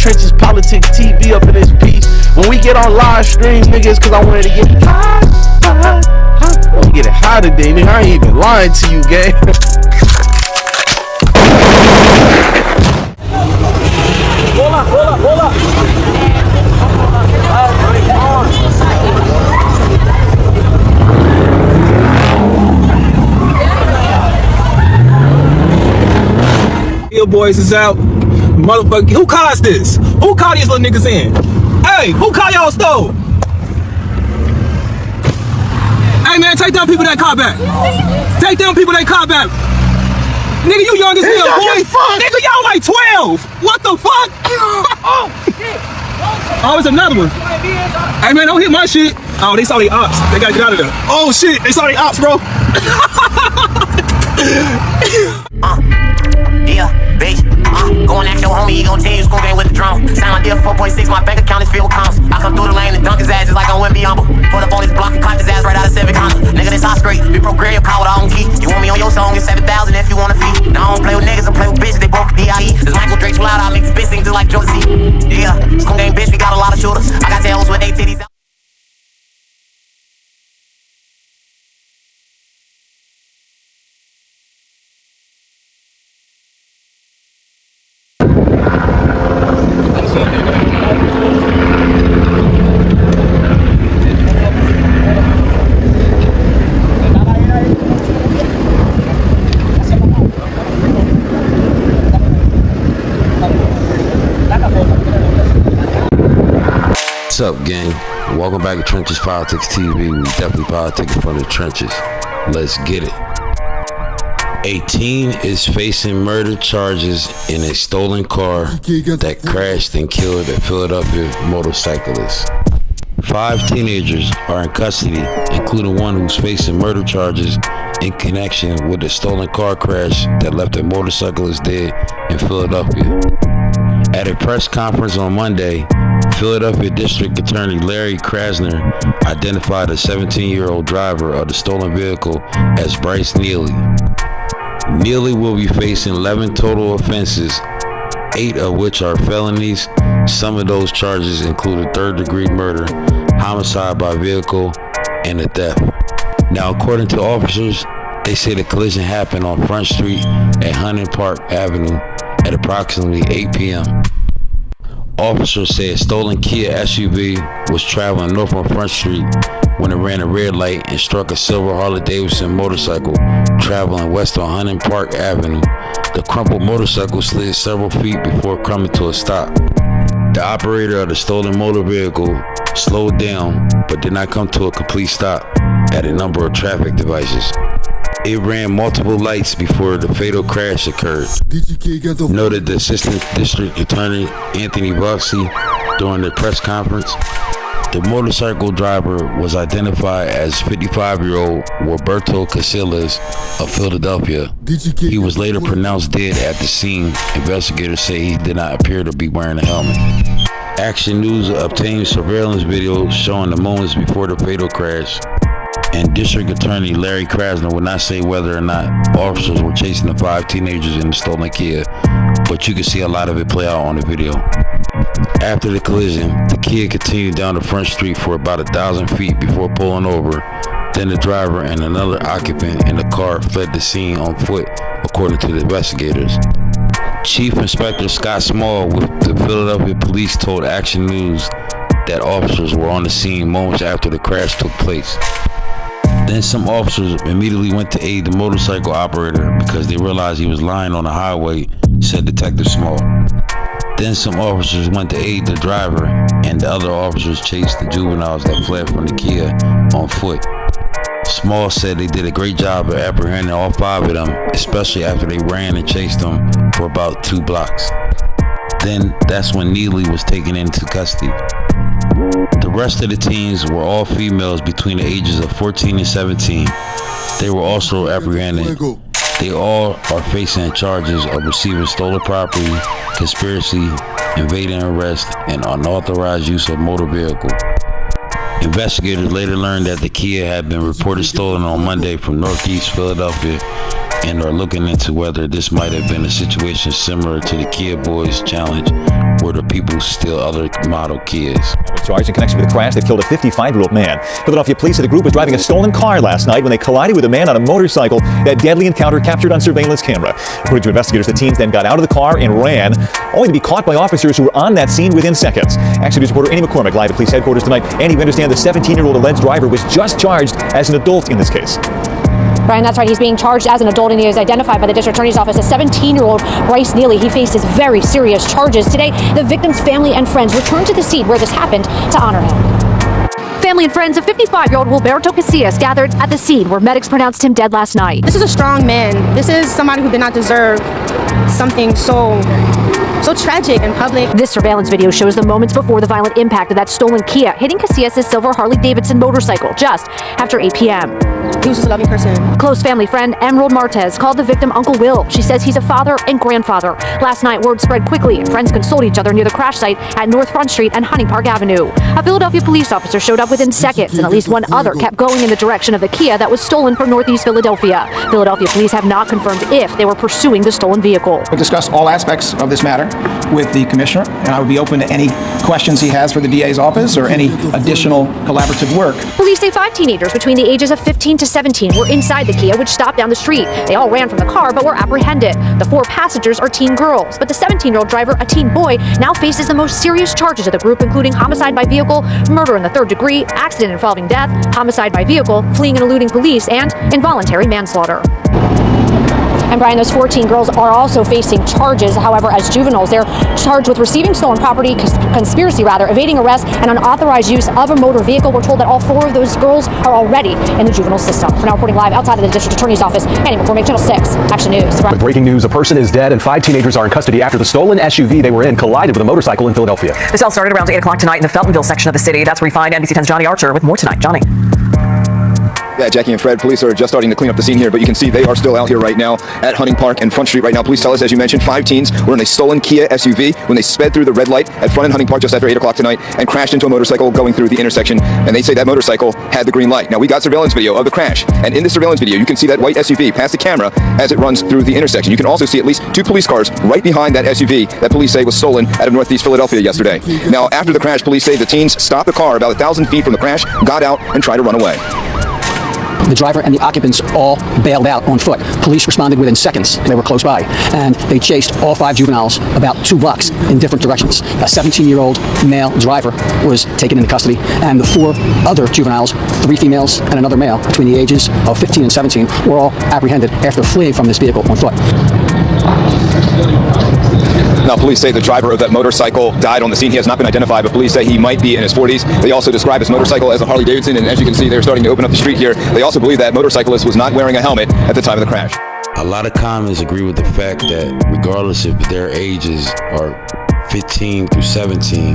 Trenches Politics TV up in this piece. When we get on live stream, niggas, cause I wanted to get high. I wanna get it high today, nigga. I ain't even lying to you, gang. Hold up. Your boys is out. Motherfucker, who caused this? Who called these little niggas in? Hey, who called y'all stole? Hey man, take them people that car back. Take them people that car back. Nigga, you young as hell, boy. Nigga, y'all like 12. What the fuck? Oh, it's another one. Hey man, don't hit my shit. Oh, they saw the ops. They gotta get out of there. Oh shit, they saw the ops, bro. Yeah, bitch. Go and ask your homie, he gon' tell you school game with the drone. Sign my deal 4.6, my bank account is filled with commas. I come through the lane and dunk his ass just like I wouldn't be humble. Put up on his block and clock his ass right out of 7 commas. Nigga, this all straight. We program your car with our own key. You want me on your song, it's 7,000 if you want a fee. Now I don't play with niggas, I play with bitches, they broke D.I.E. This Michael Drake too loud, I make this bitch sing just like Jordan C. Yeah, school game bitch, we got a lot of shooters. I got tails with 8 titties. What's up, gang? Welcome back to Trenches Politics TV. We definitely politicking from the trenches. Let's get it. A teen is facing murder charges in a stolen car that crashed and killed a Philadelphia motorcyclist. 5 teenagers are in custody, including one who's facing murder charges in connection with a stolen car crash that left a motorcyclist dead in Philadelphia. At a press conference on Monday, Philadelphia District Attorney Larry Krasner identified a 17-year-old driver of the stolen vehicle as Bryce Neely. Neely will be facing 11 total offenses, 8 of which are felonies. Some of those charges include a third-degree murder, homicide by vehicle, and a theft. Now, according to officers, they say the collision happened on Front Street at Hunting Park Avenue at approximately 8 p.m. Officers say a stolen Kia SUV was traveling north on Front Street when it ran a red light and struck a silver Harley-Davidson motorcycle traveling west on Hunting Park Avenue. The crumpled motorcycle slid several feet before coming to a stop. The operator of the stolen motor vehicle slowed down but did not come to a complete stop at a number of traffic devices. It ran multiple lights before the fatal crash occurred, noted the Assistant District Attorney Anthony Buxley during the press conference. The motorcycle driver was identified as 55-year-old Roberto Casillas of Philadelphia. He was later pronounced dead at the scene. Investigators say he did not appear to be wearing a helmet. Action News obtained surveillance video showing the moments before the fatal crash, and District Attorney Larry Krasner would not say whether or not officers were chasing the 5 teenagers in the stolen Kia, but you can see a lot of it play out on the video. After the collision, the Kia continued down the Front Street for about 1,000 feet before pulling over. Then the driver and another occupant in the car fled the scene on foot, according to the investigators. Chief Inspector Scott Small with the Philadelphia Police told Action News that officers were on the scene moments after the crash took place. Then some officers immediately went to aid the motorcycle operator because they realized he was lying on the highway, said Detective Small. Then some officers went to aid the driver, and the other officers chased the juveniles that fled from the Kia on foot. Small said they did a great job of apprehending all 5 of them, especially after they ran and chased them for about 2 blocks. Then that's when Neely was taken into custody. The rest of the teens were all females between the ages of 14 and 17. They were also apprehended. They all are facing charges of receiving stolen property, conspiracy, invading arrest, and unauthorized use of motor vehicle. Investigators later learned that the Kia had been reported stolen on Monday from Northeast Philadelphia and are looking into whether this might have been a situation similar to the Kia Boys challenge where the people steal other model Kias. Was charged in connection with a crash that killed a 55-year-old man. Philadelphia police said the group was driving a stolen car last night when they collided with a man on a motorcycle. That deadly encounter captured on surveillance camera. According to investigators, the teens then got out of the car and ran, only to be caught by officers who were on that scene within seconds. Action News reporter Annie McCormick live at police headquarters tonight. Annie, we understand the 17-year-old alleged driver was just charged as an adult in this case. Brian, that's right. He's being charged as an adult, and he is identified by the district attorney's office as 17-year-old Bryce Neely. He faces very serious charges. Today, the victim's family and friends returned to the scene where this happened to honor him. Family and friends of 55-year-old Wilberto Casillas gathered at the scene where medics pronounced him dead last night. This is a strong man. This is somebody who did not deserve something so tragic in public. This surveillance video shows the moments before the violent impact of that stolen Kia hitting Casillas' silver Harley-Davidson motorcycle just after 8 p.m. He was just a loving person. Close family friend Emerald Martez called the victim Uncle Will. She says he's a father and grandfather. Last night, word spread quickly, and friends consoled each other near the crash site at North Front Street and Hunting Park Avenue. A Philadelphia police officer showed up within seconds, and at least one other kept going in the direction of the Kia that was stolen from Northeast Philadelphia. Philadelphia police have not confirmed if they were pursuing the stolen vehicle. We discussed all aspects of this matter with the commissioner, and I would be open to any questions he has for the DA's office or any additional collaborative work. Police say 5 teenagers between the ages of 15 to 17 were inside the Kia, which stopped down the street. They all ran from the car but were apprehended. The 4 passengers are teen girls, but the 17-year-old driver, a teen boy, now faces the most serious charges of the group, including homicide by vehicle, murder in the 3rd degree, accident involving death, homicide by vehicle, fleeing and eluding police, and involuntary manslaughter. And Brian, those 14 girls are also facing charges. However, as juveniles, they're charged with receiving stolen property, conspiracy rather, evading arrest, and unauthorized use of a motor vehicle. We're told that all 4 of those girls are already in the juvenile system. For now, reporting live outside of the district attorney's office, Annie McCormick, Channel 6, Action News. With breaking news, a person is dead and 5 teenagers are in custody after the stolen SUV they were in collided with a motorcycle in Philadelphia. This all started around 8 o'clock tonight in the Feltonville section of the city. That's where we find NBC 10's Johnny Archer with more tonight. Johnny. Yeah, Jackie and Fred, police are just starting to clean up the scene here, but you can see they are still out here right now at Hunting Park and Front Street right now. Police tell us, as you mentioned, 5 teens were in a stolen Kia SUV when they sped through the red light at Front and Hunting Park just after 8 o'clock tonight and crashed into a motorcycle going through the intersection, and they say that motorcycle had the green light. Now, we got surveillance video of the crash, and in the surveillance video, you can see that white SUV past the camera as it runs through the intersection. You can also see at least 2 police cars right behind that SUV that police say was stolen out of Northeast Philadelphia yesterday. Now, after the crash, police say the teens stopped the car about 1,000 feet from the crash, got out, and tried to run away. The driver and the occupants all bailed out on foot. Police responded within seconds. They were close by, and they chased all 5 juveniles about 2 blocks in different directions. A 17-year-old male driver was taken into custody, and the 4 other juveniles, 3 females and another male between the ages of 15 and 17, were all apprehended after fleeing from this vehicle on foot. Now, police say the driver of that motorcycle died on the scene. He has not been identified, but police say he might be in his 40s. They also describe his motorcycle as a Harley-Davidson, and as you can see, they're starting to open up the street here. They also believe that motorcyclist was not wearing a helmet at the time of the crash. A lot of comments agree with the fact that regardless if their ages are 15 through 17,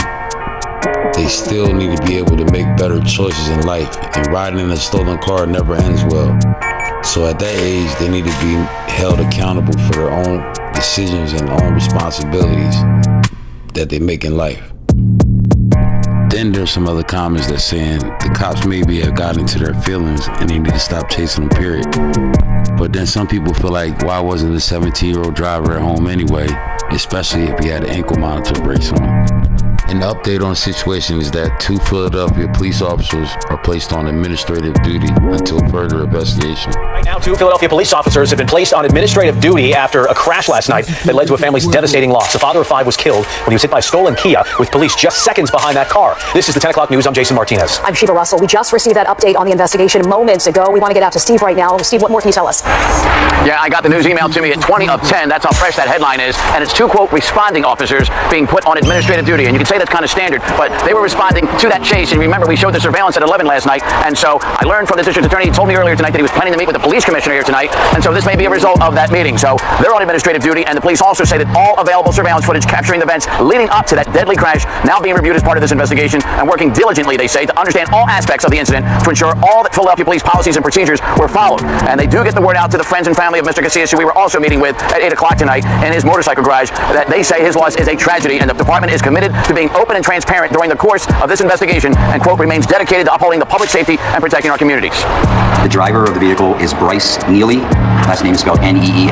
they still need to be able to make better choices in life, and riding in a stolen car never ends well. So at that age, they need to be held accountable for their own decisions and own responsibilities that they make in life. Then there's some other comments that saying the cops maybe have gotten into their feelings and they need to stop chasing them, period. But then some people feel like, why wasn't the 17-year-old driver at home anyway, especially if he had an ankle monitor brace on? An update on the situation is that 2 Philadelphia police officers are placed on administrative duty until further investigation. Right now, 2 Philadelphia police officers have been placed on administrative duty after a crash last night that led to a family's devastating loss. A father of 5 was killed when he was hit by a stolen Kia, with police just seconds behind that car. This is the 10 o'clock news. I'm Jason Martinez. I'm Sheba Russell. We just received that update on the investigation moments ago. We want to get out to Steve right now. Steve, what more can you tell us? Yeah, I got the news emailed to me at 20 of 10. That's how fresh that headline is. And it's 2, quote, responding officers being put on administrative duty. And you can say that's kind of standard, but they were responding to that chase. And remember, we showed the surveillance at 11 last night. And so I learned from the district attorney, he told me earlier tonight that he was planning to meet with the police commissioner here tonight. And so this may be a result of that meeting. So they're on administrative duty. And the police also say that all available surveillance footage capturing the events leading up to that deadly crash now being reviewed as part of this investigation and working diligently, they say, to understand all aspects of the incident to ensure all that Philadelphia police policies and procedures were followed. And they do get the word out to the friends and family of Mr. Casillas, who we were also meeting with at 8 o'clock tonight in his motorcycle garage, that they say his loss is a tragedy, and the department is committed to being open and transparent during the course of this investigation, and, quote, remains dedicated to upholding the public safety and protecting our communities. The driver of the vehicle is Bryce Neely. Last name is spelled Neely.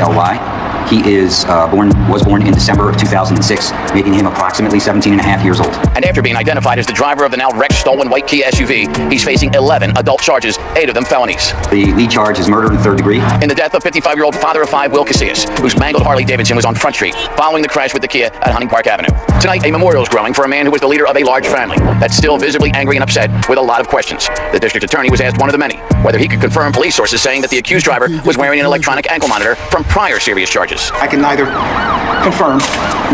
He was born in December of 2006, making him approximately 17 and a half years old. And after being identified as the driver of the now wrecked stolen white Kia SUV, he's facing 11 adult charges, 8 of them felonies. The lead charge is murder in third degree. In the death of 55-year-old father of 5 Will Casillas, whose mangled Harley Davidson was on Front Street following the crash with the Kia at Hunting Park Avenue. Tonight, a memorial is growing for a man who was the leader of a large family that's still visibly angry and upset with a lot of questions. The district attorney was asked one of the many whether he could confirm police sources saying that the accused driver was wearing an electronic ankle monitor from prior serious charges. I can neither confirm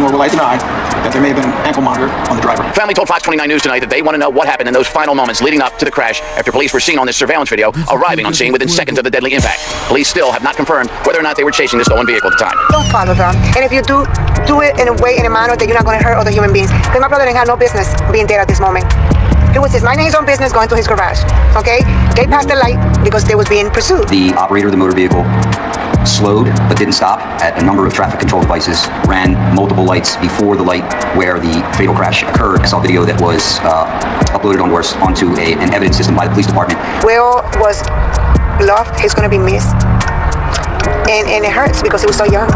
nor will I deny that there may have been an ankle monitor on the driver. Family told Fox 29 News tonight that they want to know what happened in those final moments leading up to the crash after police were seen on this surveillance video arriving on scene within seconds of the deadly impact. Police still have not confirmed whether or not they were chasing the stolen vehicle at the time. Don't follow them. And if you do it in a manner that you're not going to hurt other human beings. Because my brother didn't have no business being there at this moment. He was minding his own business going to his garage. Okay? They passed the light because they was being pursued. The operator of the motor vehicle slowed but didn't stop at a number of traffic control devices, ran multiple lights before the light where the fatal crash occurred. I saw a video that was uploaded onto an evidence system by the police department. Will was loved. He's going to be missed. And it hurts because he was so young.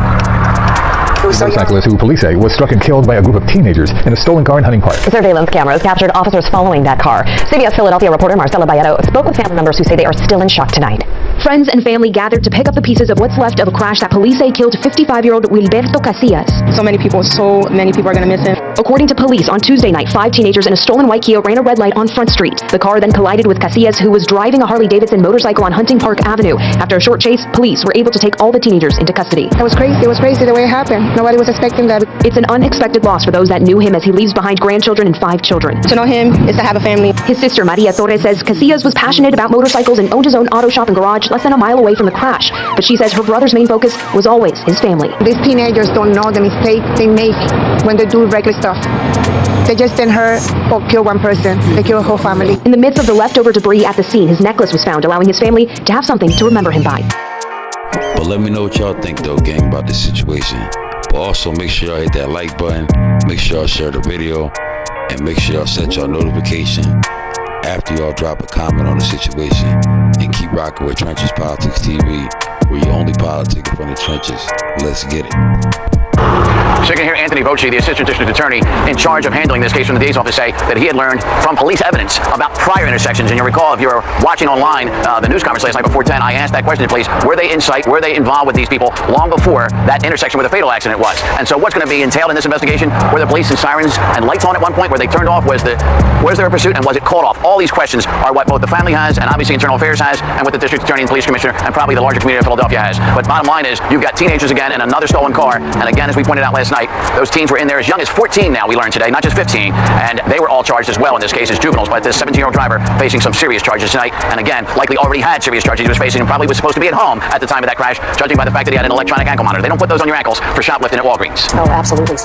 The motorcyclist, who police say was struck and killed by a group of teenagers in a stolen car in Hunting Park. Surveillance cameras captured officers following that car. CBS Philadelphia reporter Marcela Bayero spoke with family members who say they are still in shock tonight. Friends and family gathered to pick up the pieces of what's left of a crash that police say killed 55-year-old Wilberto Casillas. So many people are going to miss him. According to police, on Tuesday night, 5 teenagers in a stolen white Kia ran a red light on Front Street. The car then collided with Casillas, who was driving a Harley Davidson motorcycle on Hunting Park Avenue. After a short chase, police were able to take all the teenagers into custody. It was crazy. It was crazy the way it happened. Nobody was expecting that. It's an unexpected loss for those that knew him, as he leaves behind grandchildren and 5 children. To know him is to have a family. His sister, Maria Torres, says Casillas was passionate about motorcycles and owned his own auto shop and garage less than a mile away from the crash. But she says her brother's main focus was always his family. These teenagers don't know the mistake they make when they do reckless stuff. They just didn't hurt or kill one person. They kill a whole family. In the midst of the leftover debris at the scene, his necklace was found, allowing his family to have something to remember him by. But let me know what y'all think, though, gang, about this situation. But also make sure y'all hit that like button, make sure y'all share the video, and make sure y'all set y'all notification after y'all drop a comment on the situation. And keep rocking with Trenches Politics TV, where you only politic from the trenches. Let's get it. Second here, Anthony Voce, the assistant district attorney in charge of handling this case from the DA's office, say that he had learned from police evidence about prior intersections. And you'll recall, if you were watching online the news conference last night before 10, I asked that question to police. Were they in sight? Were they involved with these people long before that intersection where the fatal accident was? And so what's going to be entailed in this investigation? Were the police and sirens and lights on at one point? Were they turned off? Was there a pursuit? And was it called off? All these questions are what both the family has and obviously Internal Affairs has, and what the district attorney and police commissioner and probably the larger community of Philadelphia has. But bottom line is, you've got teenagers again in another stolen car. And again, as we pointed out last night, those teens were in there as young as 14 now, we learned today, not just 15. And they were all charged as well in this case as juveniles. But this 17-year-old driver facing some serious charges tonight. And again, likely already had serious charges he was facing and probably was supposed to be at home at the time of that crash, judging by the fact that he had an electronic ankle monitor. They don't put those on your ankles for shoplifting at Walgreens. Oh, absolutely.